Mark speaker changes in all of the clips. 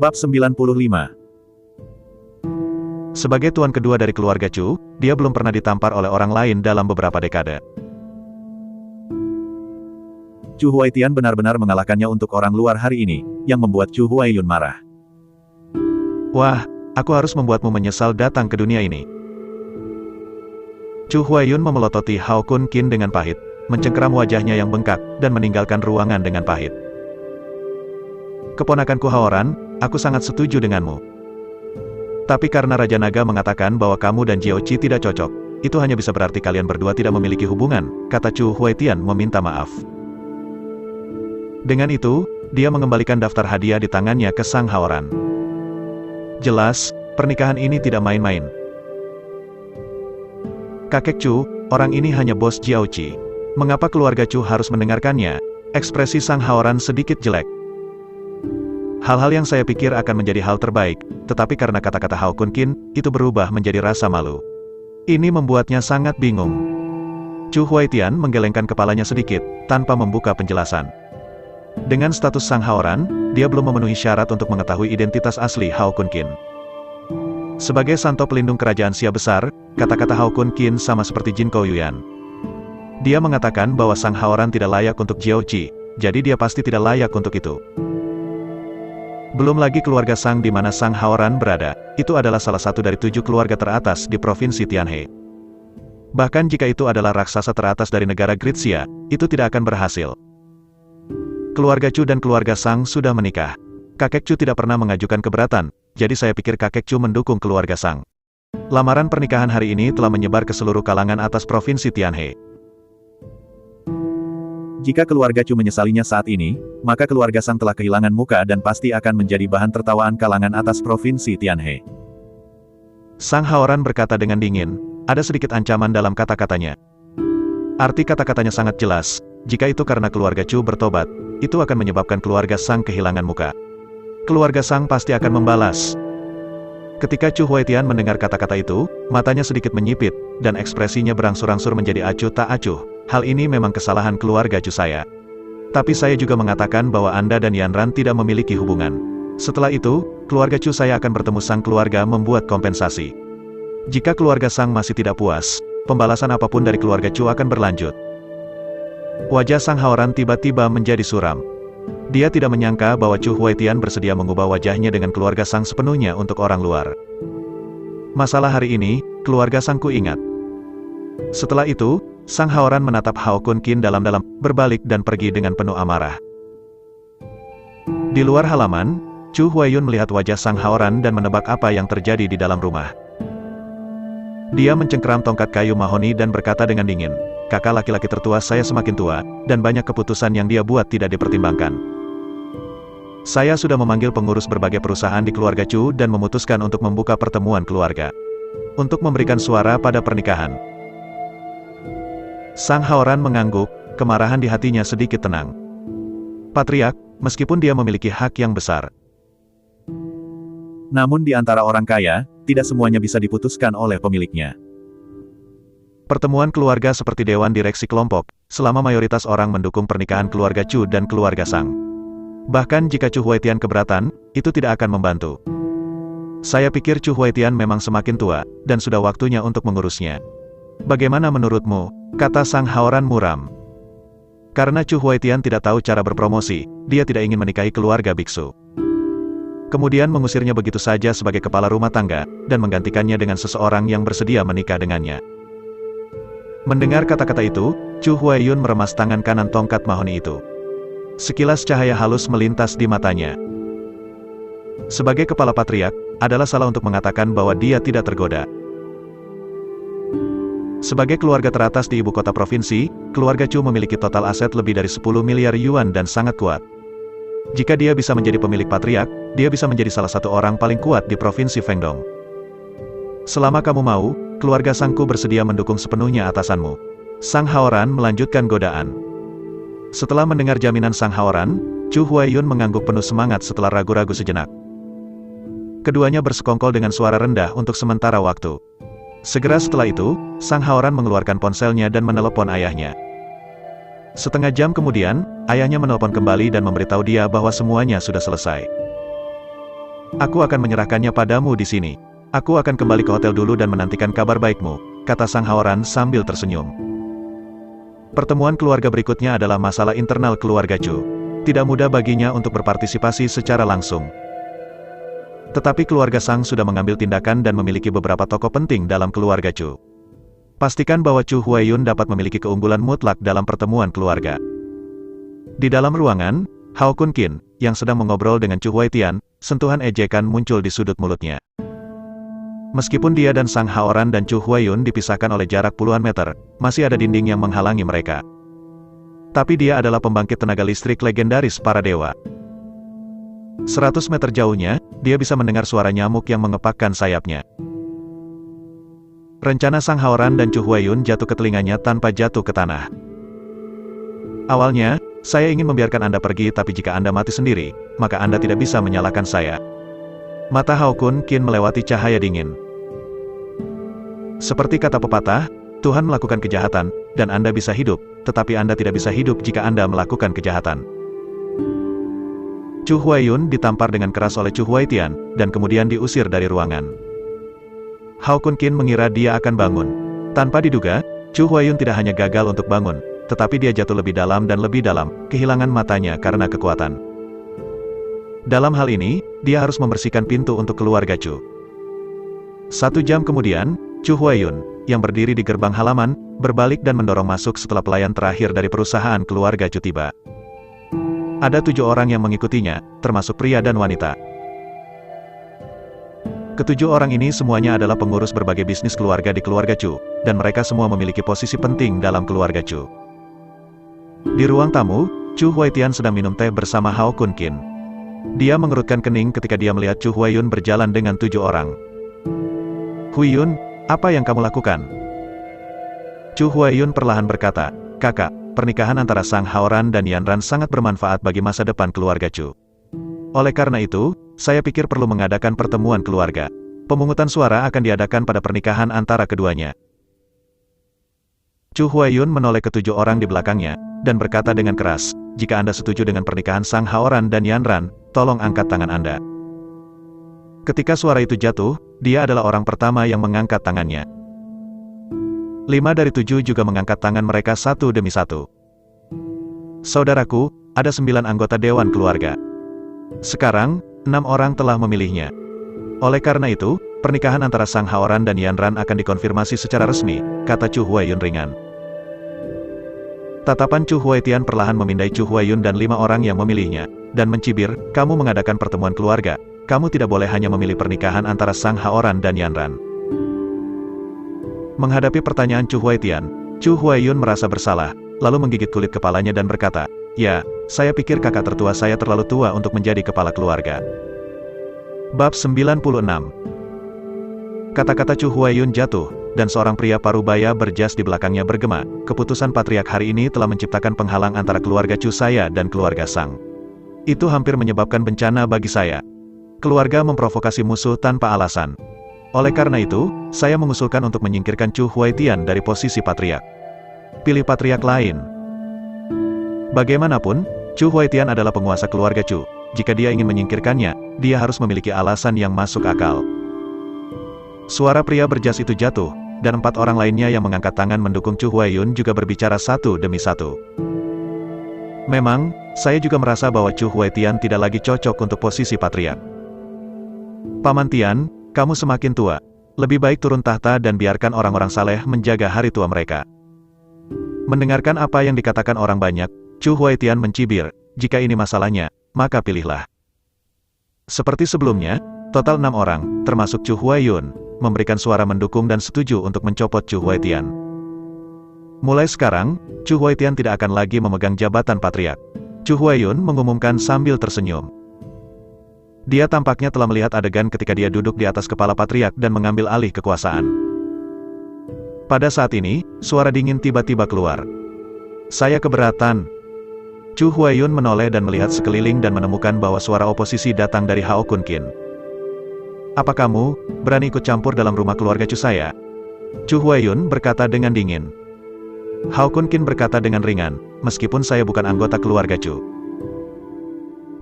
Speaker 1: Bab 95.
Speaker 2: Sebagai tuan kedua dari keluarga Chu, dia belum pernah ditampar oleh orang lain dalam beberapa dekade.
Speaker 1: Chu Huaitian benar-benar mengalahkannya untuk orang luar hari ini, yang membuat Chu Huaiyun marah.
Speaker 2: Wah, aku harus membuatmu menyesal datang ke dunia ini. Chu Huaiyun memelototi Hao Kun Qin dengan pahit, mencengkeram wajahnya yang bengkak, dan meninggalkan ruangan dengan pahit. Keponakanku Haoran, aku sangat setuju denganmu. Tapi karena Raja Naga mengatakan bahwa kamu dan Jiao Qi tidak cocok, itu hanya bisa berarti kalian berdua tidak memiliki hubungan, kata Chu Huaitian meminta maaf. Dengan itu, dia mengembalikan daftar hadiah di tangannya ke Sang Haoran. Jelas, pernikahan ini tidak main-main. Kakek Chu, orang ini hanya bos Jiao Qi. Mengapa keluarga Chu harus mendengarkannya? Ekspresi Sang Haoran sedikit jelek. Hal-hal yang saya pikir akan menjadi hal terbaik, tetapi karena kata-kata Hao Kun Qin, itu berubah menjadi rasa malu. Ini membuatnya sangat bingung. Chu Huaitian menggelengkan kepalanya sedikit, tanpa membuka penjelasan. Dengan status Sang Haoran, dia belum memenuhi syarat untuk mengetahui identitas asli Hao Kun Qin. Sebagai santo pelindung kerajaan Xia besar, kata-kata Hao Kun Qin sama seperti Jin Kouyuan. Dia mengatakan bahwa Sang Haoran tidak layak untuk Jiao Qi, jadi dia pasti tidak layak untuk itu. Belum lagi keluarga Sang di mana Sang Haoran berada, itu adalah salah satu dari 7 keluarga teratas di Provinsi Tianhe. Bahkan jika itu adalah raksasa teratas dari negara Great Xia, itu tidak akan berhasil. Keluarga Chu dan keluarga Sang sudah menikah. Kakek Chu tidak pernah mengajukan keberatan, jadi saya pikir kakek Chu mendukung keluarga Sang. Lamaran pernikahan hari ini telah menyebar ke seluruh kalangan atas Provinsi Tianhe.
Speaker 1: Jika keluarga Chu menyesalinya saat ini, maka keluarga Sang telah kehilangan muka dan pasti akan menjadi bahan tertawaan kalangan atas Provinsi Tianhe.
Speaker 2: Sang Haoran berkata dengan dingin, ada sedikit ancaman dalam kata-katanya. Arti kata-katanya sangat jelas, jika itu karena keluarga Chu bertobat, itu akan menyebabkan keluarga Sang kehilangan muka. Keluarga Sang pasti akan membalas. Ketika Chu Huaitian mendengar kata-kata itu, matanya sedikit menyipit, dan ekspresinya berangsur-angsur menjadi acuh tak acuh. Hal ini memang kesalahan keluarga Chu saya. Tapi saya juga mengatakan bahwa Anda dan Yanran tidak memiliki hubungan. Setelah itu, keluarga Chu saya akan bertemu sang keluarga membuat kompensasi. Jika keluarga Sang masih tidak puas, pembalasan apapun dari keluarga Chu akan berlanjut. Wajah Sang Haoran tiba-tiba menjadi suram. Dia tidak menyangka bahwa Chu Huaitian bersedia mengubah wajahnya dengan keluarga Sang sepenuhnya untuk orang luar. Masalah hari ini, keluarga Sang ku ingat. Setelah itu, Sang Haoran menatap Hao Kun Qin dalam-dalam, berbalik dan pergi dengan penuh amarah. Di luar halaman, Chu Huaiyun melihat wajah Sang Haoran dan menebak apa yang terjadi di dalam rumah. Dia mencengkeram tongkat kayu mahoni dan berkata dengan dingin, kakak laki-laki tertua saya semakin tua, dan banyak keputusan yang dia buat tidak dipertimbangkan. Saya sudah memanggil pengurus berbagai perusahaan di keluarga Chu dan memutuskan untuk membuka pertemuan keluarga. Untuk memberikan suara pada pernikahan. Sang Haoran mengangguk, kemarahan di hatinya sedikit tenang. Patriark, meskipun dia memiliki hak yang besar.
Speaker 1: Namun di antara orang kaya, tidak semuanya bisa diputuskan oleh pemiliknya.
Speaker 2: Pertemuan keluarga seperti dewan direksi kelompok, selama mayoritas orang mendukung pernikahan keluarga Chu dan keluarga Sang. Bahkan jika Chu Huaitian keberatan, itu tidak akan membantu. Saya pikir Chu Huaitian memang semakin tua, dan sudah waktunya untuk mengurusnya. Bagaimana menurutmu? Kata Sang Haoran muram. Karena Chu Huaitian tidak tahu cara berpromosi, dia tidak ingin menikahi keluarga biksu. Kemudian mengusirnya begitu saja sebagai kepala rumah tangga, dan menggantikannya dengan seseorang yang bersedia menikah dengannya. Mendengar kata-kata itu, Chu Huaiyun meremas tangan kanan tongkat mahoni itu. Sekilas cahaya halus melintas di matanya. Sebagai kepala patriark, adalah salah untuk mengatakan bahwa dia tidak tergoda. Sebagai keluarga teratas di ibu kota provinsi, keluarga Chu memiliki total aset lebih dari 10 miliar yuan dan sangat kuat. Jika dia bisa menjadi pemilik patriark, dia bisa menjadi salah satu orang paling kuat di provinsi Fengdong. Selama kamu mau, keluarga Sangku bersedia mendukung sepenuhnya atasanmu. Sang Haoran melanjutkan godaan. Setelah mendengar jaminan Sang Haoran, Chu Huaiyun mengangguk penuh semangat setelah ragu-ragu sejenak. Keduanya bersekongkol dengan suara rendah untuk sementara waktu. Segera setelah itu, Sang Haoran mengeluarkan ponselnya dan menelepon ayahnya. Setengah jam kemudian, ayahnya menelpon kembali dan memberitahu dia bahwa semuanya sudah selesai. Aku akan menyerahkannya padamu di sini. Aku akan kembali ke hotel dulu dan menantikan kabar baikmu, kata Sang Haoran sambil tersenyum. Pertemuan keluarga berikutnya adalah masalah internal keluarga Chu. Tidak mudah baginya untuk berpartisipasi secara langsung. Tetapi keluarga Sang sudah mengambil tindakan dan memiliki beberapa tokoh penting dalam keluarga Chu. Pastikan bahwa Chu Huaiyun dapat memiliki keunggulan mutlak dalam pertemuan keluarga. Di dalam ruangan, Hao Kun Qin, yang sedang mengobrol dengan Chu Huaitian, sentuhan ejekan muncul di sudut mulutnya. Meskipun dia dan Sang Haoran dan Chu Huaiyun dipisahkan oleh jarak puluhan meter, masih ada dinding yang menghalangi mereka. Tapi dia adalah pembangkit tenaga listrik legendaris para dewa. 100 meter jauhnya, dia bisa mendengar suara nyamuk yang mengepakkan sayapnya. Rencana Sang Haoran dan Chu Huaiyun jatuh ke telinganya tanpa jatuh ke tanah. Awalnya, saya ingin membiarkan Anda pergi, tapi jika Anda mati sendiri, maka Anda tidak bisa menyalahkan saya. Mata Hao Kun Qin melewati cahaya dingin. Seperti kata pepatah, Tuhan melakukan kejahatan, dan Anda bisa hidup, tetapi Anda tidak bisa hidup jika Anda melakukan kejahatan. Chu Huaiyun ditampar dengan keras oleh Chu Huaitian, dan kemudian diusir dari ruangan. Hao Kun Qin mengira dia akan bangun. Tanpa diduga, Chu Huaiyun tidak hanya gagal untuk bangun, tetapi dia jatuh lebih dalam dan lebih dalam, kehilangan matanya karena kekuatan. Dalam hal ini, dia harus membersihkan pintu untuk keluarga Chu. 1 jam kemudian, Chu Huaiyun, yang berdiri di gerbang halaman, berbalik dan mendorong masuk setelah pelayan terakhir dari perusahaan keluarga Chu tiba. Ada 7 orang yang mengikutinya, termasuk pria dan wanita. Ketujuh orang ini semuanya adalah pengurus berbagai bisnis keluarga di keluarga Chu, dan mereka semua memiliki posisi penting dalam keluarga Chu. Di ruang tamu, Chu Huaitian sedang minum teh bersama Hao Kun Qin. Dia mengerutkan kening ketika dia melihat Chu Huaiyun berjalan dengan 7 orang. "Huiyun, apa yang kamu lakukan?" Chu Huaiyun perlahan berkata, "Kakak, pernikahan antara Sang Haoran dan Yanran sangat bermanfaat bagi masa depan keluarga Chu. Oleh karena itu, saya pikir perlu mengadakan pertemuan keluarga. Pemungutan suara akan diadakan pada pernikahan antara keduanya." Chu Huaiyun menoleh ke 7 orang di belakangnya, dan berkata dengan keras, "Jika Anda setuju dengan pernikahan Sang Haoran dan Yanran, tolong angkat tangan Anda." Ketika suara itu jatuh, dia adalah orang pertama yang mengangkat tangannya. 5 dari 7 juga mengangkat tangan mereka satu demi satu. "Saudaraku, ada 9 anggota Dewan Keluarga. Sekarang, 6 orang telah memilihnya. Oleh karena itu, pernikahan antara Sang Haoran dan Yanran akan dikonfirmasi secara resmi," kata Chu Huaiyun ringan. Tatapan Chu Huaitian perlahan memindai Chu Huaiyun dan 5 orang yang memilihnya, dan mencibir, "Kamu mengadakan pertemuan keluarga, kamu tidak boleh hanya memilih pernikahan antara Sang Haoran dan Yanran." Menghadapi pertanyaan Chu Huaitian, Chu Huaiyun merasa bersalah, lalu menggigit kulit kepalanya dan berkata, "Ya, saya pikir kakak tertua saya terlalu tua untuk menjadi kepala keluarga." Bab 96. Kata-kata Chu Huaiyun jatuh, dan seorang pria parubaya berjas di belakangnya bergema, "Keputusan Patriark hari ini telah menciptakan penghalang antara keluarga Chu saya dan keluarga Sang. Itu hampir menyebabkan bencana bagi saya. Keluarga memprovokasi musuh tanpa alasan. Oleh karena itu, saya mengusulkan untuk menyingkirkan Chu Huaitian dari posisi Patriark. Pilih Patriark lain." Bagaimanapun, Chu Huaitian adalah penguasa keluarga Chu. Jika dia ingin menyingkirkannya, dia harus memiliki alasan yang masuk akal. Suara pria berjas itu jatuh, dan 4 orang lainnya yang mengangkat tangan mendukung Chu Huaiyun juga berbicara satu demi satu. "Memang, saya juga merasa bahwa Chu Huaitian tidak lagi cocok untuk posisi Patriark. Paman Tian, kamu semakin tua. Lebih baik turun tahta dan biarkan orang-orang saleh menjaga hari tua mereka." Mendengarkan apa yang dikatakan orang banyak, Chu Huaitian mencibir, "Jika ini masalahnya, maka pilihlah." Seperti sebelumnya, total 6 orang, termasuk Chu Huaiyun, memberikan suara mendukung dan setuju untuk mencopot Chu Huaitian. Mulai sekarang, Chu Huaitian tidak akan lagi memegang jabatan Patriark. Chu Huaiyun mengumumkan sambil tersenyum. Dia tampaknya telah melihat adegan ketika dia duduk di atas kepala Patriark dan mengambil alih kekuasaan. Pada saat ini, suara dingin tiba-tiba keluar. "Saya keberatan." Chu Huaiyun menoleh dan melihat sekeliling dan menemukan bahwa suara oposisi datang dari Hao Kun Qin. "Apa kamu berani ikut campur dalam rumah keluarga Chu saya?" Chu Huaiyun berkata dengan dingin. Hao Kun Qin berkata dengan ringan, "Meskipun saya bukan anggota keluarga Chu."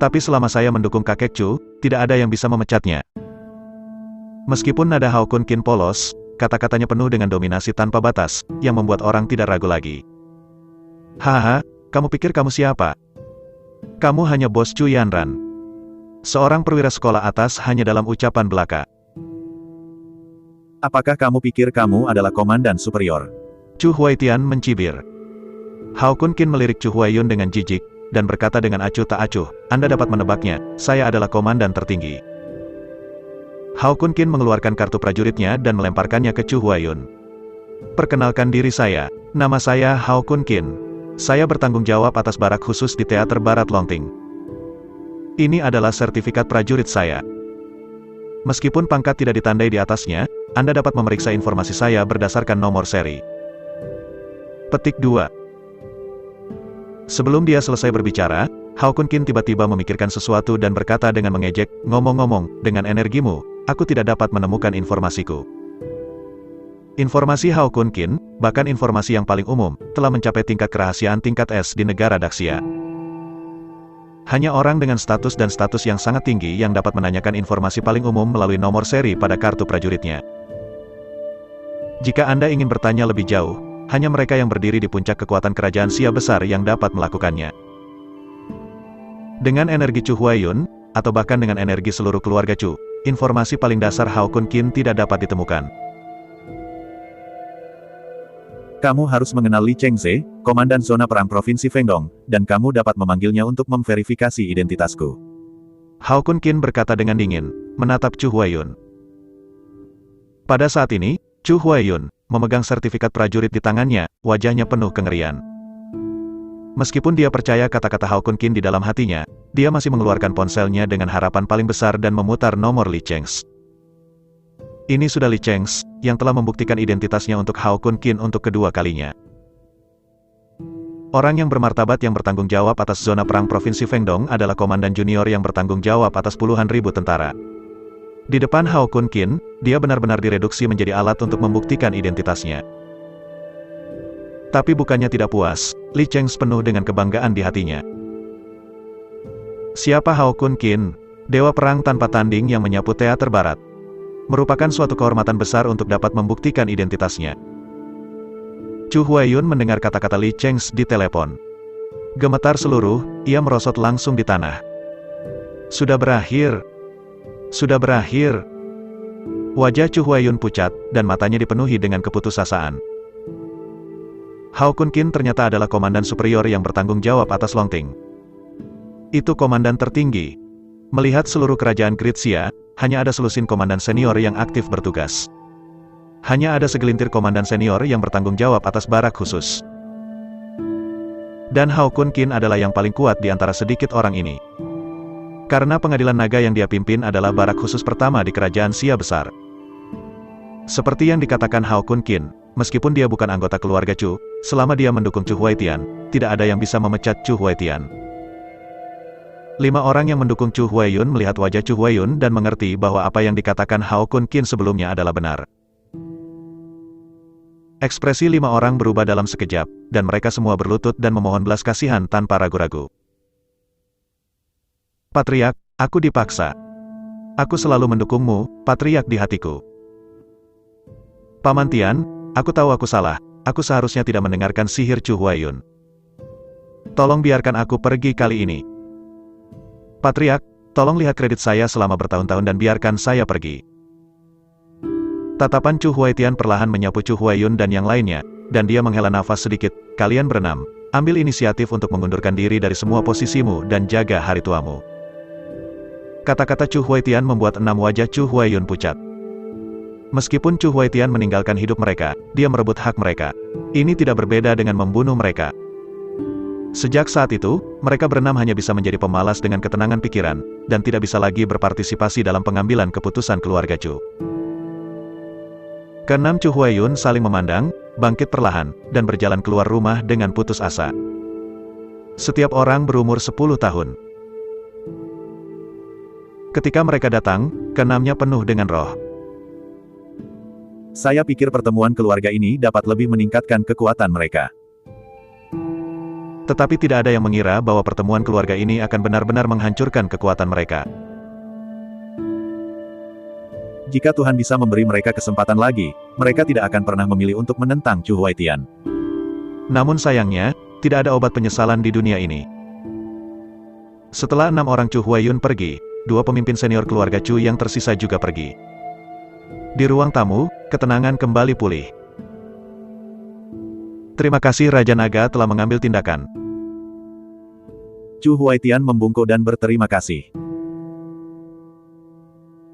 Speaker 2: Tapi selama saya mendukung kakek Chu, tidak ada yang bisa memecatnya. Meskipun nada Hao Kun Qin polos, kata-katanya penuh dengan dominasi tanpa batas, yang membuat orang tidak ragu lagi. Haha, kamu pikir kamu siapa? Kamu hanya bos Chu Yanran. Seorang perwira sekolah atas hanya dalam ucapan belaka.
Speaker 1: Apakah kamu pikir kamu adalah komandan superior?
Speaker 2: Chu Huaitian mencibir. Hao Kun Qin melirik Chu Huaiyun dengan jijik, dan berkata dengan acuh tak acuh, Anda dapat menebaknya, saya adalah komandan tertinggi. Hao Kun Qin mengeluarkan kartu prajuritnya dan melemparkannya ke Chu Huaiyun. Perkenalkan diri saya, nama saya Hao Kun Qin. Saya bertanggung jawab atas barak khusus di Teater Barat Longting. Ini adalah sertifikat prajurit saya. Meskipun pangkat tidak ditandai di atasnya, Anda dapat memeriksa informasi saya berdasarkan nomor seri. Petik 2. Sebelum dia selesai berbicara, Hao Kun Qin tiba-tiba memikirkan sesuatu dan berkata dengan mengejek, ngomong-ngomong, dengan energimu, aku tidak dapat menemukan informasiku. Informasi Hao Kun Qin, bahkan informasi yang paling umum, telah mencapai tingkat kerahasiaan tingkat S di negara Daxia. Hanya orang dengan status dan status yang sangat tinggi yang dapat menanyakan informasi paling umum melalui nomor seri pada kartu prajuritnya. Jika Anda ingin bertanya lebih jauh, hanya mereka yang berdiri di puncak kekuatan kerajaan Xia besar yang dapat melakukannya. Dengan energi Chu Huaiyun, atau bahkan dengan energi seluruh keluarga Chu, informasi paling dasar Hao Kun Qin tidak dapat ditemukan.
Speaker 1: Kamu harus mengenal Li Chengze, komandan zona perang Provinsi Fengdong, dan kamu dapat memanggilnya untuk memverifikasi identitasku.
Speaker 2: Hao Kun Qin berkata dengan dingin, menatap Chu Huaiyun. Pada saat ini, Chu Huaiyun memegang sertifikat prajurit di tangannya, wajahnya penuh kengerian. Meskipun dia percaya kata-kata Hao Kun Qin di dalam hatinya, dia masih mengeluarkan ponselnya dengan harapan paling besar dan memutar nomor Li Chengze. Ini sudah Li Chengze, yang telah membuktikan identitasnya untuk Hao Kun Qin untuk kedua kalinya. Orang yang bermartabat yang bertanggung jawab atas zona perang Provinsi Fengdong adalah komandan junior yang bertanggung jawab atas puluhan ribu tentara. Di depan Hao Kun Qin, dia benar-benar direduksi menjadi alat untuk membuktikan identitasnya. Tapi bukannya tidak puas, Li Chengze penuh dengan kebanggaan di hatinya. Siapa Hao Kun Qin? Dewa perang tanpa tanding yang menyapu teater barat. Merupakan suatu kehormatan besar untuk dapat membuktikan identitasnya. Chu Huaiyun mendengar kata-kata Li Chengze di telepon. Gemetar seluruh, ia merosot langsung di tanah. Sudah berakhir. Sudah berakhir. Wajah Chu Huaiyun pucat, dan matanya dipenuhi dengan keputusasaan. Hao Kun Qin ternyata adalah komandan superior yang bertanggung jawab atas Longting. Itu komandan tertinggi. Melihat seluruh kerajaan Great Xia, hanya ada selusin komandan senior yang aktif bertugas. Hanya ada segelintir komandan senior yang bertanggung jawab atas barak khusus. Dan Hao Kun Qin adalah yang paling kuat di antara sedikit orang ini. Karena pengadilan naga yang dia pimpin adalah barak khusus pertama di kerajaan Xia besar. Seperti yang dikatakan Hao Kun Qin, meskipun dia bukan anggota keluarga Chu, selama dia mendukung Chu Huaitian, tidak ada yang bisa memecat Chu Huaitian. 5 orang yang mendukung Chu Huaiyun melihat wajah Chu Huaiyun dan mengerti bahwa apa yang dikatakan Hao Kun Qin sebelumnya adalah benar. Ekspresi 5 orang berubah dalam sekejap, dan mereka semua berlutut dan memohon belas kasihan tanpa ragu-ragu. Patriark, aku dipaksa. Aku selalu mendukungmu, Patriark di hatiku. Paman Tian, aku tahu aku salah, aku seharusnya tidak mendengarkan sihir Chu Huaiyun. Tolong biarkan aku pergi kali ini. Patriark, tolong lihat kredit saya selama bertahun-tahun dan biarkan saya pergi. Tatapan Chu Huaitian perlahan menyapu Chu Huaiyun dan yang lainnya, dan dia menghela nafas sedikit. Kalian berenam, ambil inisiatif untuk mengundurkan diri dari semua posisimu dan jaga hari tuamu. Kata-kata Chu Huaitian membuat 6 wajah Chu Huaiyun pucat. Meskipun Chu Huaitian meninggalkan hidup mereka, dia merebut hak mereka. Ini tidak berbeda dengan membunuh mereka. Sejak saat itu, mereka berenam hanya bisa menjadi pemalas dengan ketenangan pikiran, dan tidak bisa lagi berpartisipasi dalam pengambilan keputusan keluarga Chu. Keenam Chu Huaiyun saling memandang, bangkit perlahan, dan berjalan keluar rumah dengan putus asa. Setiap orang berumur 10 tahun. Ketika mereka datang, keenamnya penuh dengan roh.
Speaker 1: Saya pikir pertemuan keluarga ini dapat lebih meningkatkan kekuatan mereka.
Speaker 2: Tetapi tidak ada yang mengira bahwa pertemuan keluarga ini akan benar-benar menghancurkan kekuatan mereka.
Speaker 1: Jika Tuhan bisa memberi mereka kesempatan lagi, mereka tidak akan pernah memilih untuk menentang Chu Huaitian.
Speaker 2: Namun sayangnya, tidak ada obat penyesalan di dunia ini. Setelah 6 orang Chu Huaiyun pergi, 2 pemimpin senior keluarga Chu yang tersisa juga pergi. Di ruang tamu, ketenangan kembali pulih. Terima kasih Raja Naga telah mengambil tindakan.
Speaker 1: Chu Huaitian membungkuk dan berterima kasih.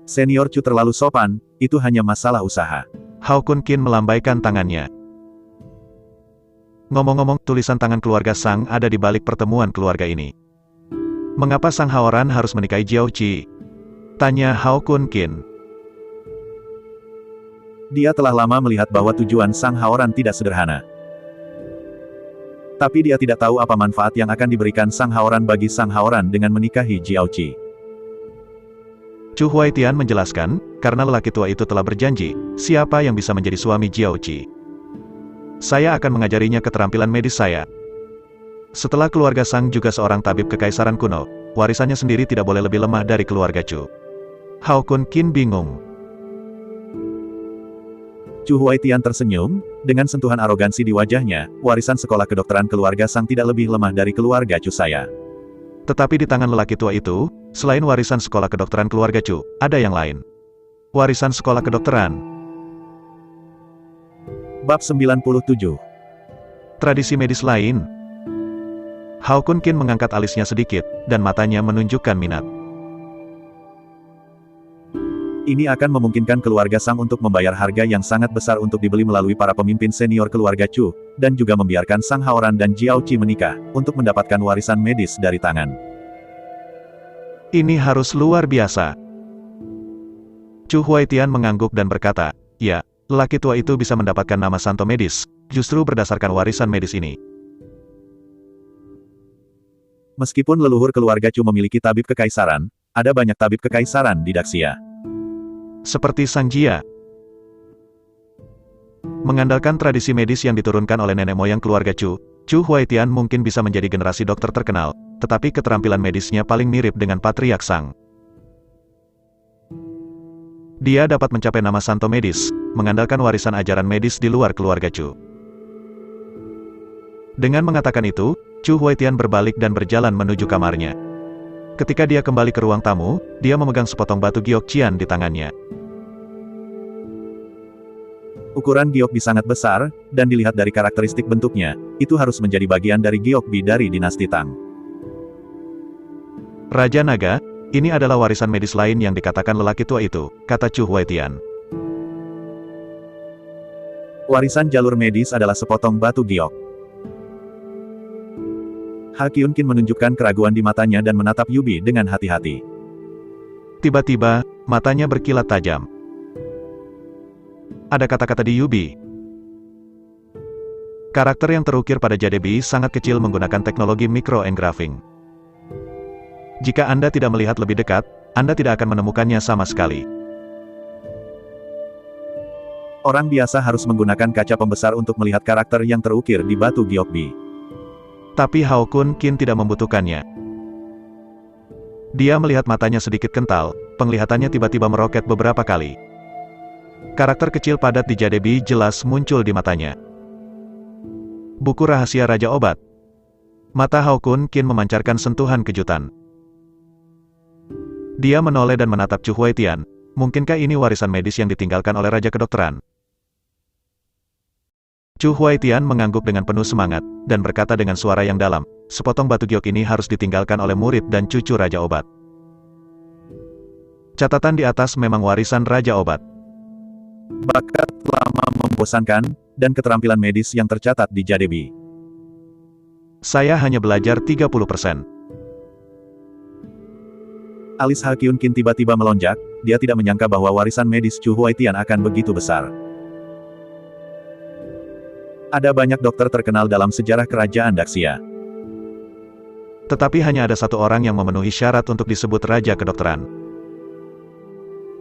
Speaker 1: Senior Chu terlalu sopan, itu hanya masalah usaha.
Speaker 2: Hao Kun Qin melambaikan tangannya. Ngomong-ngomong, tulisan tangan keluarga Sang ada di balik pertemuan keluarga ini. Mengapa Sang Haoran harus menikahi Jiao Qi? Tanya Hao Kun Qin.
Speaker 1: Dia telah lama melihat bahwa tujuan Sang Haoran tidak sederhana. Tapi dia tidak tahu apa manfaat yang akan diberikan Sang Haoran bagi Sang Haoran dengan menikahi Jiao Qi.
Speaker 2: Chu Huaitian menjelaskan, karena lelaki tua itu telah berjanji, siapa yang bisa menjadi suami Jiao Qi. Saya akan mengajarinya keterampilan medis saya. Setelah keluarga Sang juga seorang tabib kekaisaran kuno, warisannya sendiri tidak boleh lebih lemah dari keluarga Chu. Hao Kun Qin bingung.
Speaker 1: Chu Huaitian tersenyum, dengan sentuhan arogansi di wajahnya, warisan sekolah kedokteran keluarga Sang tidak lebih lemah dari keluarga Chu saya.
Speaker 2: Tetapi di tangan lelaki tua itu, selain warisan sekolah kedokteran keluarga Chu, ada yang lain. Warisan sekolah kedokteran.
Speaker 1: Bab 97.
Speaker 2: Tradisi medis lain. Hao Kun Qin mengangkat alisnya sedikit, dan matanya menunjukkan minat.
Speaker 1: Ini akan memungkinkan keluarga Sang untuk membayar harga yang sangat besar untuk dibeli melalui para pemimpin senior keluarga Chu, dan juga membiarkan Sang Haoran dan Jiao Qi menikah, untuk mendapatkan warisan medis dari tangan.
Speaker 2: Ini harus luar biasa. Chu Huaitian mengangguk dan berkata, ya, lelaki tua itu bisa mendapatkan nama santo medis, justru berdasarkan warisan medis ini.
Speaker 1: Meskipun leluhur keluarga Chu memiliki tabib kekaisaran, ada banyak tabib kekaisaran di Daxia.
Speaker 2: Seperti Sang Jia. Mengandalkan tradisi medis yang diturunkan oleh nenek moyang keluarga Chu, Chu Huaitian mungkin bisa menjadi generasi dokter terkenal, tetapi keterampilan medisnya paling mirip dengan Patriark Sang. Dia dapat mencapai nama santo medis, mengandalkan warisan ajaran medis di luar keluarga Chu. Dengan mengatakan itu, Chu Huaitian berbalik dan berjalan menuju kamarnya. Ketika dia kembali ke ruang tamu, dia memegang sepotong batu giok cian di tangannya.
Speaker 1: Ukuran giokbi sangat besar, dan dilihat dari karakteristik bentuknya, itu harus menjadi bagian dari giokbi dari dinasti Tang.
Speaker 2: Raja Naga, ini adalah warisan medis lain yang dikatakan lelaki tua itu, kata Chu Huaitian.
Speaker 1: Warisan jalur medis adalah sepotong batu giok. Ha Kyun Qin menunjukkan keraguan di matanya dan menatap Yubi dengan hati-hati.
Speaker 2: Tiba-tiba, matanya berkilat tajam. Ada kata-kata di Yubi. Karakter yang terukir pada Jadebi sangat kecil menggunakan teknologi microengraphing. Jika Anda tidak melihat lebih dekat, Anda tidak akan menemukannya sama sekali.
Speaker 1: Orang biasa harus menggunakan kaca pembesar untuk melihat karakter yang terukir di batu giokbi.
Speaker 2: Tapi Hao Kun Qin tidak membutuhkannya. Dia melihat matanya sedikit kental, penglihatannya tiba-tiba meroket beberapa kali. Karakter kecil padat di Jadebi jelas muncul di matanya. Buku rahasia Raja Obat. Mata Hao Kun Qin memancarkan sentuhan kejutan. Dia menoleh dan menatap Chu Huaitian. Mungkinkah ini warisan medis yang ditinggalkan oleh Raja Kedokteran? Chu Huaitian mengangguk dengan penuh semangat, dan berkata dengan suara yang dalam, sepotong batu giok ini harus ditinggalkan oleh murid dan cucu Raja Obat. Catatan di atas memang warisan Raja Obat.
Speaker 1: Bakat lama membosankan, dan keterampilan medis yang tercatat di Jadebi.
Speaker 2: Saya hanya belajar 30%.
Speaker 1: Alis Ha Kyun Qin tiba-tiba melonjak, dia tidak menyangka bahwa warisan medis Chu Huaitian akan begitu besar. Ada banyak dokter terkenal dalam sejarah kerajaan Daxia.
Speaker 2: Tetapi hanya ada satu orang yang memenuhi syarat untuk disebut Raja Kedokteran.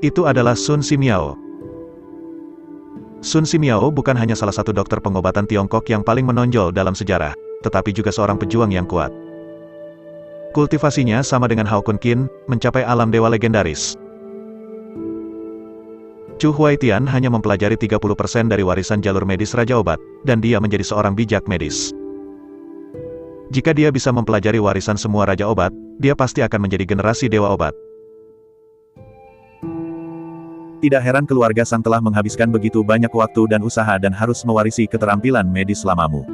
Speaker 2: Itu adalah Sun Simiao. Sun Simiao bukan hanya salah satu dokter pengobatan Tiongkok yang paling menonjol dalam sejarah, tetapi juga seorang pejuang yang kuat. Kultivasinya sama dengan Hao Kun Qin, mencapai alam dewa legendaris. Chu Huaitian hanya mempelajari 30% dari warisan jalur medis Raja Obat, dan dia menjadi seorang bijak medis. Jika dia bisa mempelajari warisan semua Raja Obat, dia pasti akan menjadi generasi Dewa Obat.
Speaker 1: Tidak heran keluarga Sang telah menghabiskan begitu banyak waktu dan usaha dan harus mewarisi keterampilan medis lamamu.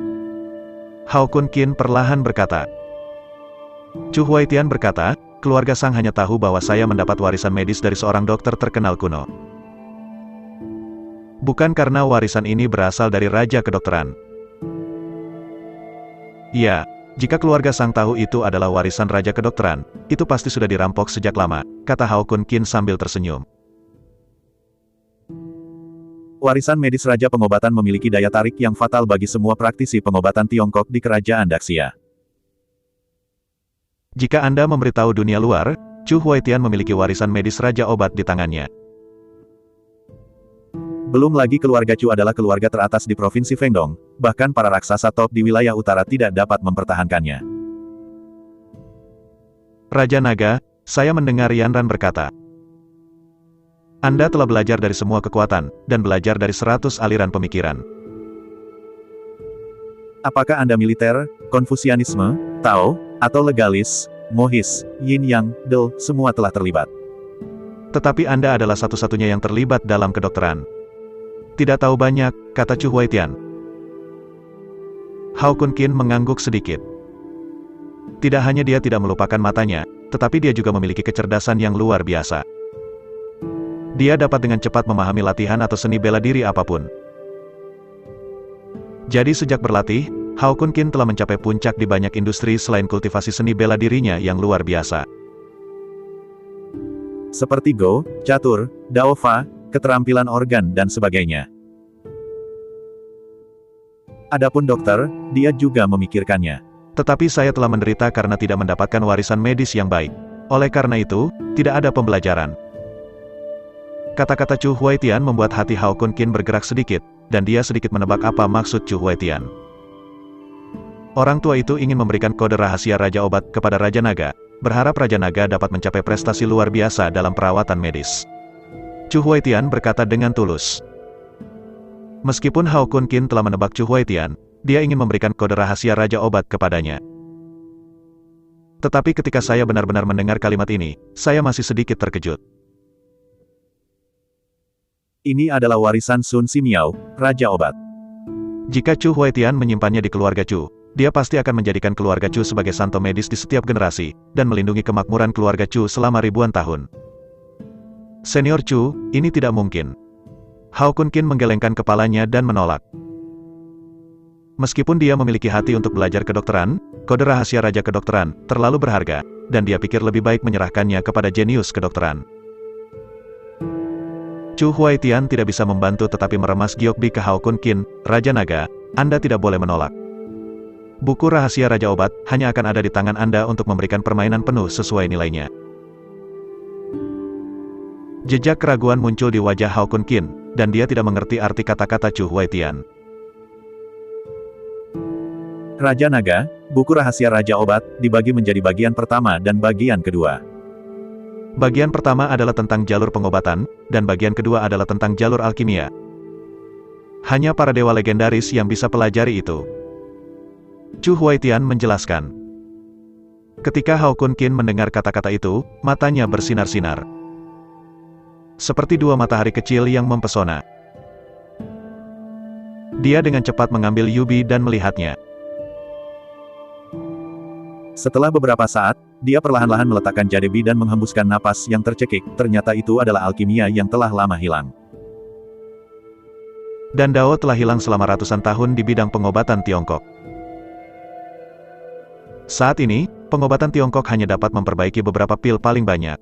Speaker 2: Hao Kun Qin perlahan berkata. Chu Huaitian berkata, keluarga Sang hanya tahu bahwa saya mendapat warisan medis dari seorang dokter terkenal kuno. Bukan karena warisan ini berasal dari Raja Kedokteran. Ya, jika keluarga Sang tahu itu adalah warisan Raja Kedokteran, itu pasti sudah dirampok sejak lama, kata Hao Kun Qin sambil tersenyum.
Speaker 1: Warisan medis Raja Pengobatan memiliki daya tarik yang fatal bagi semua praktisi pengobatan Tiongkok di Kerajaan Daxia.
Speaker 2: Jika Anda memberitahu dunia luar, Chu Huaitian memiliki warisan medis Raja Obat di tangannya.
Speaker 1: Belum lagi keluarga Chu adalah keluarga teratas di Provinsi Fengdong, bahkan para raksasa top di wilayah utara tidak dapat mempertahankannya.
Speaker 2: Raja Naga, saya mendengar Yanran berkata. Anda telah belajar dari semua kekuatan, dan belajar dari 100 aliran pemikiran.
Speaker 1: Apakah Anda militer, Konfusianisme, Tao, atau legalis, Mohis, Yin Yang, Del, semua telah terlibat.
Speaker 2: Tetapi Anda adalah satu-satunya yang terlibat dalam kedokteran. Tidak tahu banyak, kata Chu Huaitian. Hao Kun Qin mengangguk sedikit. Tidak hanya dia tidak melupakan matanya, tetapi dia juga memiliki kecerdasan yang luar biasa. Dia dapat dengan cepat memahami latihan atau seni bela diri apapun. Jadi sejak berlatih, Hao Kun Qin telah mencapai puncak di banyak industri selain kultivasi seni bela dirinya yang luar biasa.
Speaker 1: Seperti Go, Catur, Dao Fa, keterampilan organ dan sebagainya. Adapun dokter, dia juga memikirkannya.
Speaker 2: Tetapi saya telah menderita karena tidak mendapatkan warisan medis yang baik. Oleh karena itu, tidak ada pembelajaran. Kata-kata Chu Huaitian membuat hati Hao Kun Qin bergerak sedikit, dan dia sedikit menebak apa maksud Chu Huaitian. Orang tua itu ingin memberikan kode rahasia Raja Obat kepada Raja Naga, berharap Raja Naga dapat mencapai prestasi luar biasa dalam perawatan medis. Chu Huaitian berkata dengan tulus. Meskipun Hao Kun Qin telah menebak Chu Huaitian, dia ingin memberikan kode rahasia Raja Obat kepadanya. Tetapi ketika saya benar-benar mendengar kalimat ini, saya masih sedikit terkejut.
Speaker 1: Ini adalah warisan Sun Simiao, Raja Obat.
Speaker 2: Jika Chu Huaitian menyimpannya di keluarga Chu, dia pasti akan menjadikan keluarga Chu sebagai santo medis di setiap generasi, dan melindungi kemakmuran keluarga Chu selama ribuan tahun. Senior Chu, ini tidak mungkin. Hao Kun Qin menggelengkan kepalanya dan menolak. Meskipun dia memiliki hati untuk belajar kedokteran, kode rahasia Raja Kedokteran terlalu berharga, dan dia pikir lebih baik menyerahkannya kepada jenius kedokteran. Chu Huaitian tidak bisa membantu tetapi meremas Giokbi ke Hao Kun Qin, Raja Naga, Anda tidak boleh menolak. Buku rahasia Raja Obat hanya akan ada di tangan Anda untuk memberikan permainan penuh sesuai nilainya. Jejak keraguan muncul di wajah Hao Kun Qin, dan dia tidak mengerti arti kata-kata Chu Huaitian.
Speaker 1: Raja Naga, buku rahasia Raja Obat, dibagi menjadi bagian pertama dan bagian kedua.
Speaker 2: Bagian pertama adalah tentang jalur pengobatan, dan bagian kedua adalah tentang jalur alkimia. Hanya para dewa legendaris yang bisa pelajari itu. Chu Huaitian menjelaskan. Ketika Hao Kun Qin mendengar kata-kata itu, matanya bersinar-sinar. Seperti dua matahari kecil yang mempesona. Dia dengan cepat mengambil Yubi dan melihatnya.
Speaker 1: Setelah beberapa saat, dia perlahan-lahan meletakkan jadebi dan menghembuskan napas yang tercekik, ternyata itu adalah alkimia yang telah lama hilang.
Speaker 2: Dan Dao telah hilang selama ratusan tahun di bidang pengobatan Tiongkok. Saat ini, pengobatan Tiongkok hanya dapat memperbaiki beberapa pil paling banyak.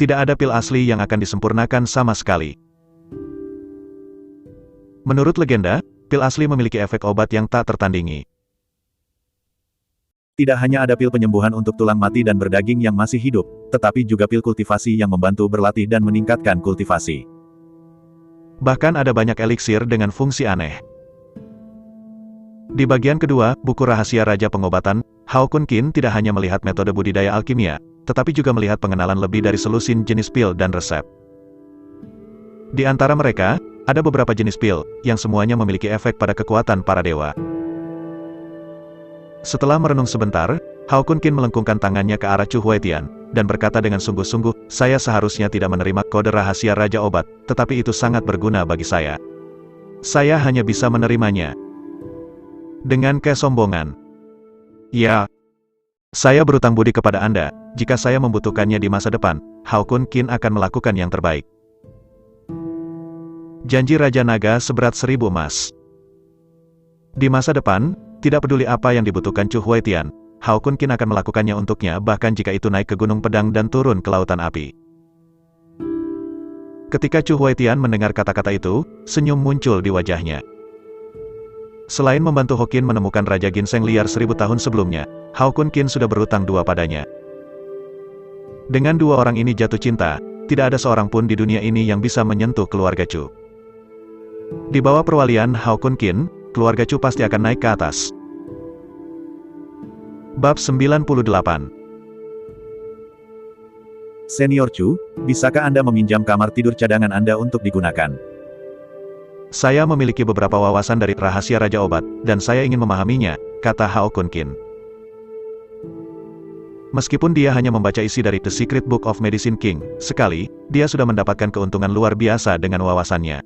Speaker 2: Tidak ada pil asli yang akan disempurnakan sama sekali. Menurut legenda, pil asli memiliki efek obat yang tak tertandingi.
Speaker 1: Tidak hanya ada pil penyembuhan untuk tulang mati dan berdaging yang masih hidup, tetapi juga pil kultivasi yang membantu berlatih dan meningkatkan kultivasi.
Speaker 2: Bahkan ada banyak eliksir dengan fungsi aneh. Di bagian kedua, buku rahasia Raja Pengobatan, Hao Kun Qin tidak hanya melihat metode budidaya alkimia, tetapi juga melihat pengenalan lebih dari selusin jenis pil dan resep. Di antara mereka, ada beberapa jenis pil, yang semuanya memiliki efek pada kekuatan para dewa. Setelah merenung sebentar, Hao Kun Qin melengkungkan tangannya ke arah Chu Huaitian, dan berkata dengan sungguh-sungguh, saya seharusnya tidak menerima kode rahasia Raja Obat, tetapi itu sangat berguna bagi saya. Saya hanya bisa menerimanya. Dengan kesombongan. Ya. Saya berutang budi kepada Anda, jika saya membutuhkannya di masa depan, Hao Kun Qin akan melakukan yang terbaik. Janji Raja Naga seberat 1000 emas. Di masa depan, tidak peduli apa yang dibutuhkan Chu Huaitian, Hao Kun Qin akan melakukannya untuknya bahkan jika itu naik ke Gunung Pedang dan turun ke Lautan Api. Ketika Chu Huaitian mendengar kata-kata itu, senyum muncul di wajahnya. Selain membantu Hokin menemukan Raja Ginseng liar 1000 tahun sebelumnya, Hao Kun Qin sudah berutang 2 padanya. Dengan 2 orang ini jatuh cinta, tidak ada seorang pun di dunia ini yang bisa menyentuh keluarga Chu. Di bawah perwalian Hao Kun Qin, keluarga Chu pasti akan naik ke atas. Bab 98.
Speaker 1: Senior Chu, bisakah Anda meminjam kamar tidur cadangan Anda untuk digunakan?
Speaker 2: Saya memiliki beberapa wawasan dari rahasia Raja Obat, dan saya ingin memahaminya, kata Hao Kun Qin. Meskipun dia hanya membaca isi dari The Secret Book of Medicine King, sekali, dia sudah mendapatkan keuntungan luar biasa dengan wawasannya.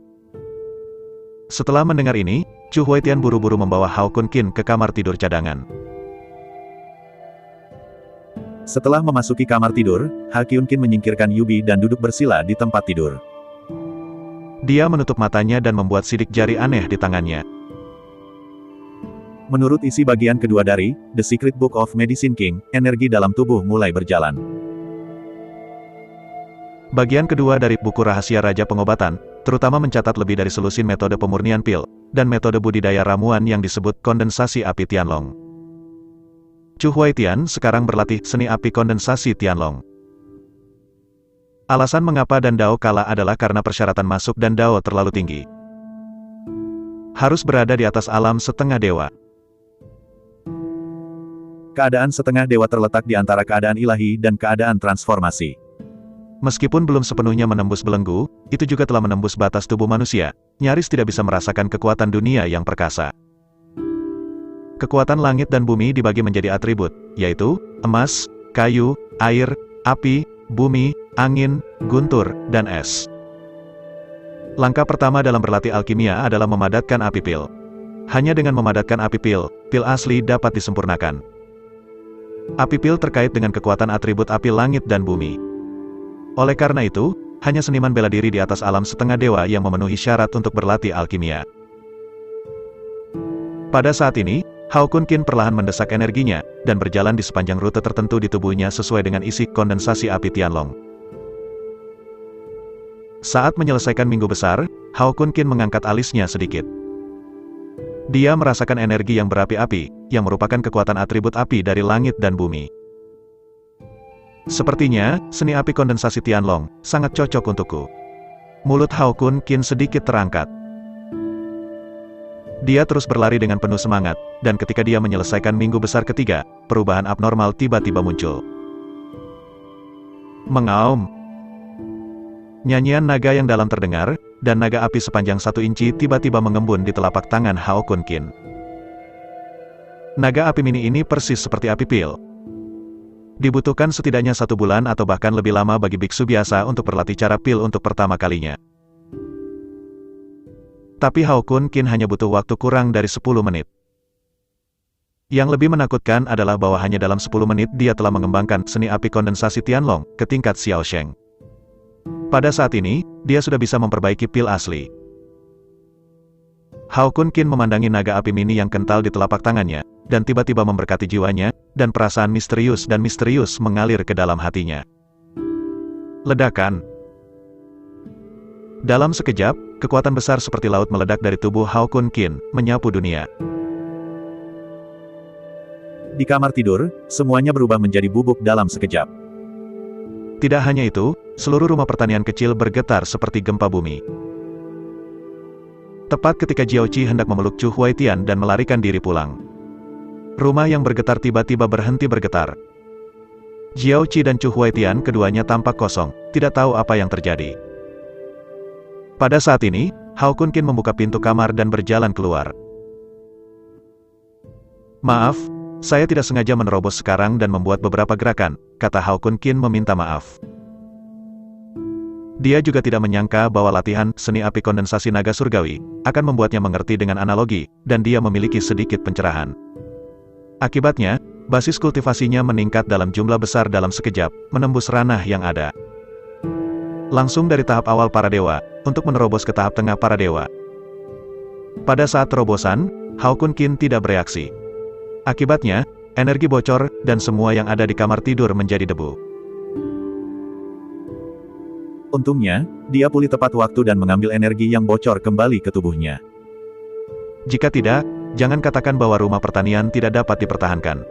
Speaker 2: Setelah mendengar ini, Chu Huaitian buru-buru membawa Hao Kun Qin ke kamar tidur cadangan.
Speaker 1: Setelah memasuki kamar tidur, Hao Kun Qin menyingkirkan Yubi dan duduk bersila di tempat tidur.
Speaker 2: Dia menutup matanya dan membuat sidik jari aneh di tangannya.
Speaker 1: Menurut isi bagian kedua dari The Secret Book of Medicine King, energi dalam tubuh mulai berjalan.
Speaker 2: Bagian kedua dari buku rahasia Raja Pengobatan, terutama mencatat lebih dari selusin metode pemurnian pil, dan metode budidaya ramuan yang disebut kondensasi api Tianlong. Chu Huaitian sekarang berlatih seni api kondensasi Tianlong. Alasan mengapa dan Dao kalah adalah karena persyaratan masuk dan Dao terlalu tinggi. Harus berada di atas alam setengah dewa.
Speaker 1: Keadaan setengah dewa terletak di antara keadaan ilahi dan keadaan transformasi.
Speaker 2: Meskipun belum sepenuhnya menembus belenggu, itu juga telah menembus batas tubuh manusia, nyaris tidak bisa merasakan kekuatan dunia yang perkasa. Kekuatan langit dan bumi dibagi menjadi atribut, yaitu emas, kayu, air, api, bumi, angin, guntur, dan es. Langkah pertama dalam berlatih alkimia adalah memadatkan api pil. Hanya dengan memadatkan api pil, pil asli dapat disempurnakan. Api pil terkait dengan kekuatan atribut api langit dan bumi. Oleh karena itu, hanya seniman bela diri di atas alam setengah dewa yang memenuhi syarat untuk berlatih alkimia. Pada saat ini, Hao Kun Qin perlahan mendesak energinya, dan berjalan di sepanjang rute tertentu di tubuhnya sesuai dengan isi kondensasi api Tianlong. Saat menyelesaikan minggu besar, Hao Kun Qin mengangkat alisnya sedikit. Dia merasakan energi yang berapi-api, yang merupakan kekuatan atribut api dari langit dan bumi. Sepertinya, seni api kondensasi Tianlong sangat cocok untukku. Mulut Hao Kun Qin sedikit terangkat. Dia terus berlari dengan penuh semangat, dan ketika dia menyelesaikan minggu besar ketiga, perubahan abnormal tiba-tiba muncul. Mengaum. Nyanyian naga yang dalam terdengar, dan naga api sepanjang 1 inci tiba-tiba mengembun di telapak tangan Hao Kun Qin. Naga api mini ini persis seperti api pil. Dibutuhkan setidaknya 1 bulan atau bahkan lebih lama bagi biksu biasa untuk berlatih cara pil untuk pertama kalinya. Tapi Hao Kun Qin hanya butuh waktu kurang dari 10 menit. Yang lebih menakutkan adalah bahwa hanya dalam 10 menit dia telah mengembangkan seni api kondensasi Tianlong ke tingkat Xiaosheng. Pada saat ini, dia sudah bisa memperbaiki pil asli. Hao Kun Qin memandangi naga api mini yang kental di telapak tangannya, dan tiba-tiba memberkati jiwanya, dan perasaan misterius mengalir ke dalam hatinya. Ledakan. Dalam sekejap, kekuatan besar seperti laut meledak dari tubuh Hao Kun Qin, menyapu dunia.
Speaker 1: Di kamar tidur, semuanya berubah menjadi bubuk dalam sekejap.
Speaker 2: Tidak hanya itu, seluruh rumah pertanian kecil bergetar seperti gempa bumi. Tepat ketika Jiaoqi hendak memeluk Chu Huaitian dan melarikan diri pulang. Rumah yang bergetar tiba-tiba berhenti bergetar. Jiaoqi dan Chu Huaitian keduanya tampak kosong, tidak tahu apa yang terjadi. Pada saat ini, Hao Kunkin membuka pintu kamar dan berjalan keluar. "Maaf, saya tidak sengaja menerobos sekarang dan membuat beberapa gerakan," kata Hao Kunkin meminta maaf. Dia juga tidak menyangka bahwa latihan seni api kondensasi naga surgawi akan membuatnya mengerti dengan analogi, dan dia memiliki sedikit pencerahan. Akibatnya, basis kultivasinya meningkat dalam jumlah besar dalam sekejap, menembus ranah yang ada. Langsung dari tahap awal para dewa, untuk menerobos ke tahap tengah para dewa. Pada saat terobosan, Hao Kunkin tidak bereaksi. Akibatnya, energi bocor, dan semua yang ada di kamar tidur menjadi debu.
Speaker 1: Untungnya, dia pulih tepat waktu dan mengambil energi yang bocor kembali ke tubuhnya.
Speaker 2: Jika tidak, jangan katakan bahwa rumah pertanian tidak dapat dipertahankan.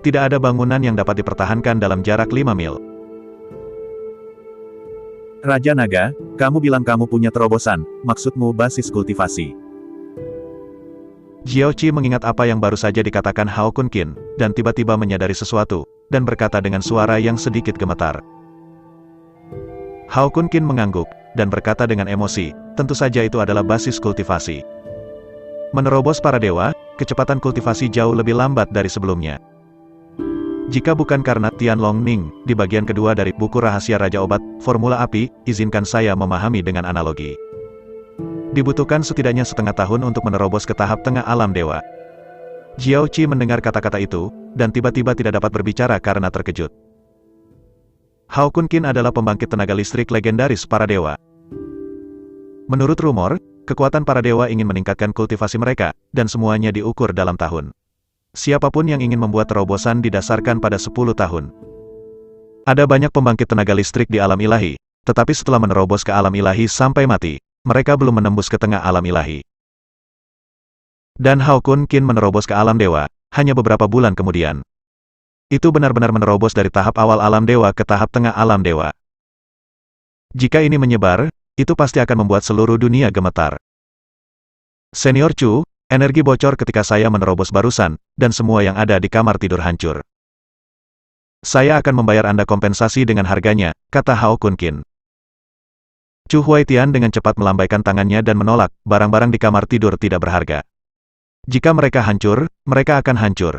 Speaker 2: Tidak ada bangunan yang dapat dipertahankan dalam jarak 5 mil.
Speaker 1: Raja Naga, kamu bilang kamu punya terobosan, maksudmu basis kultivasi.
Speaker 2: Jiaoqi mengingat apa yang baru saja dikatakan Hao Kunkin, dan tiba-tiba menyadari sesuatu, dan berkata dengan suara yang sedikit gemetar. Hao Kunkin mengangguk, dan berkata dengan emosi, tentu saja itu adalah basis kultivasi. Menerobos para dewa, kecepatan kultivasi jauh lebih lambat dari sebelumnya. Jika bukan karena Tianlong Ning, di bagian kedua dari buku rahasia Raja Obat, Formula Api, izinkan saya memahami dengan analogi. Dibutuhkan setidaknya setengah tahun untuk menerobos ke tahap tengah alam dewa. Jiaoqi mendengar kata-kata itu, dan tiba-tiba tidak dapat berbicara karena terkejut. Hao Kunkin adalah pembangkit tenaga listrik legendaris para dewa. Menurut rumor, kekuatan para dewa ingin meningkatkan kultivasi mereka, dan semuanya diukur dalam tahun. Siapapun yang ingin membuat terobosan didasarkan pada 10 tahun. Ada banyak pembangkit tenaga listrik di alam ilahi, tetapi setelah menerobos ke alam ilahi sampai mati, mereka belum menembus ke tengah alam ilahi. Dan Hao Kunkin menerobos ke alam dewa, hanya beberapa bulan kemudian. Itu benar-benar menerobos dari tahap awal alam dewa ke tahap tengah alam dewa. Jika ini menyebar, itu pasti akan membuat seluruh dunia gemetar. Senior Chu, energi bocor ketika saya menerobos barusan, dan semua yang ada di kamar tidur hancur. Saya akan membayar Anda kompensasi dengan harganya, kata Hao Kunkin. Chu Huaitian dengan cepat melambaikan tangannya dan menolak, barang-barang di kamar tidur tidak berharga. Jika mereka hancur, mereka akan hancur.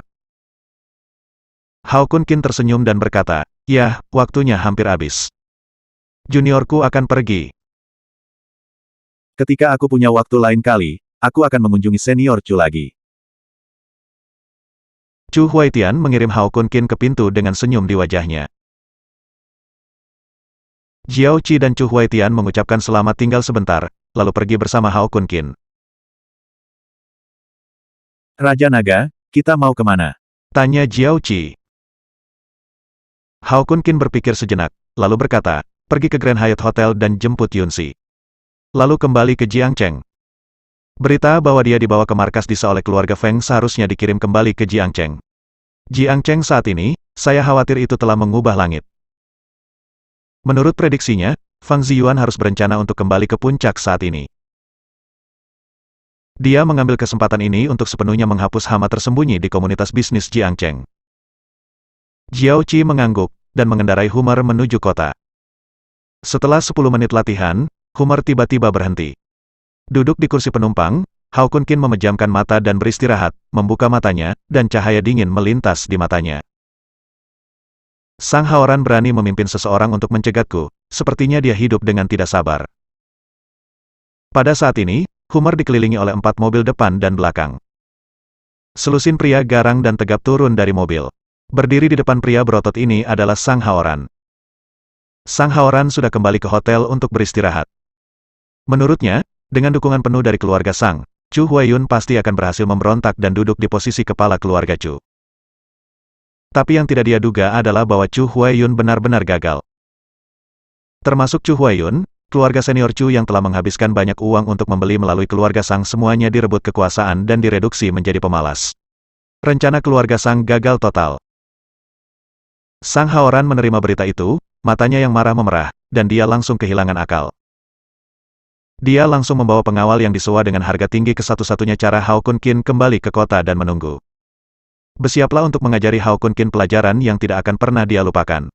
Speaker 2: Hao Kunkin tersenyum dan berkata, "Ya, waktunya hampir habis. Juniorku akan pergi.
Speaker 1: Ketika aku punya waktu lain kali, aku akan mengunjungi senior Chu lagi."
Speaker 2: Chu Huaitian mengirim Hao Kunkin ke pintu dengan senyum di wajahnya. Jiaoqi dan Chu Huaitian mengucapkan selamat tinggal sebentar, lalu pergi bersama Hao Kunkin.
Speaker 1: Raja Naga, kita mau kemana?
Speaker 2: Tanya Jiaoqi. Hao Kunkin berpikir sejenak, lalu berkata, pergi ke Grand Hyatt Hotel dan jemput Yunxi. Lalu kembali ke Jiangcheng. Berita bahwa dia dibawa ke markas Disa oleh keluarga Feng seharusnya dikirim kembali ke Jiangcheng. Jiangcheng saat ini, saya khawatir itu telah mengubah langit. Menurut prediksinya, Fang Ziyuan harus berencana untuk kembali ke puncak saat ini. Dia mengambil kesempatan ini untuk sepenuhnya menghapus hama tersembunyi di komunitas bisnis Jiangcheng. Jiaoqi mengangguk, dan mengendarai Hummer menuju kota. Setelah 10 menit latihan, Hummer tiba-tiba berhenti. Duduk di kursi penumpang, Hao Kunkin memejamkan mata dan beristirahat, membuka matanya, dan cahaya dingin melintas di matanya. Sang Haoran berani memimpin seseorang untuk mencegatku, sepertinya dia hidup dengan tidak sabar. Pada saat ini, Hummer dikelilingi oleh 4 mobil depan dan belakang. Selusin pria garang dan tegap turun dari mobil. Berdiri di depan pria berotot ini adalah Sang Haoran. Sang Haoran sudah kembali ke hotel untuk beristirahat. Menurutnya, dengan dukungan penuh dari keluarga Sang, Chu Huaiyun pasti akan berhasil memberontak dan duduk di posisi kepala keluarga Chu. Tapi yang tidak dia duga adalah bahwa Chu Huaiyun benar-benar gagal. Termasuk Chu Huaiyun, keluarga senior Chu yang telah menghabiskan banyak uang untuk membeli melalui keluarga Sang semuanya direbut kekuasaan dan direduksi menjadi pemalas. Rencana keluarga Sang gagal total. Sang Haoran menerima berita itu, matanya yang marah memerah, dan dia langsung kehilangan akal. Dia langsung membawa pengawal yang disewa dengan harga tinggi ke satu-satunya cara Hao Kun Qin kembali ke kota dan menunggu. Bersiaplah untuk mengajari Hao Kun Qin pelajaran yang tidak akan pernah dia lupakan.